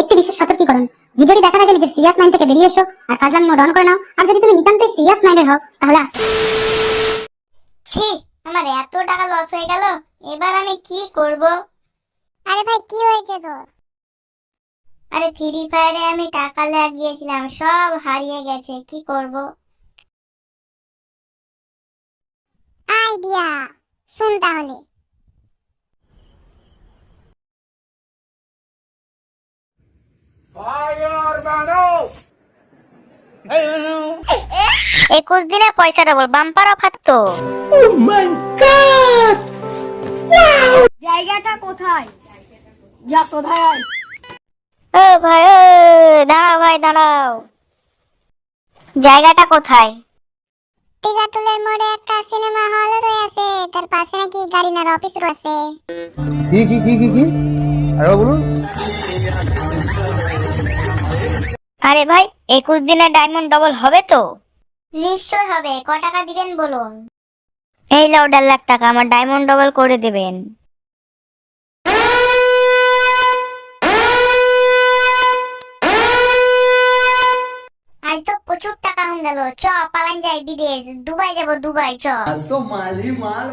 একটি বিশেষ সতর্কীকরণ। ভিডিওটি দেখার আগে নিজের সিরিয়াস মাইন্ড থেকে বেরিয়ে এসো আর কাজলাম নোট অন করে নাও। আর যদি তুমি নিতান্তই সিরিয়াস মাইন্ডের হও তাহলে ছি, আমার এত টাকা লস হয়ে গেল, এবার আমি কি করব? আরে ভাই কি হয়েছে তোর? আরে ফ্রি ফায়ারে আমি টাকা লাগিয়েছিলাম, সব হারিয়ে গেছে, কি করব? আইডিয়া, শুন তাহলে। ফায়ার বানো 21 দিনে পয়সা ডবল, বাম্পার অফার তো। জায়গাটা কোথায়? যা সোধায় আয়। ও ভাই, ও দাঁড়াও ভাই, দাঁড়াও। জায়গাটা কোথায়? টিকাতুলের মোড়ে একটা সিনেমা হল রয়েছে, তার পাশে নাকি গাড়িনার অফিস রয়েছে। কি আরে বলুন। আরে ভাই, 21 দিনে ডায়মন্ড ডবল হবে তো? নিশ্চয় হবে, ক টাকা দিবেন বলুন? এই লাও 1.5 লাখ টাকা, আমার ডায়মন্ড ডবল করে দেবেন। আজ তো প্রচুর টাকা হয়ে গেল, চ পালান যাই বিদেশ, দুবাই যাব, দুবাই চ। आज तो माल ही माल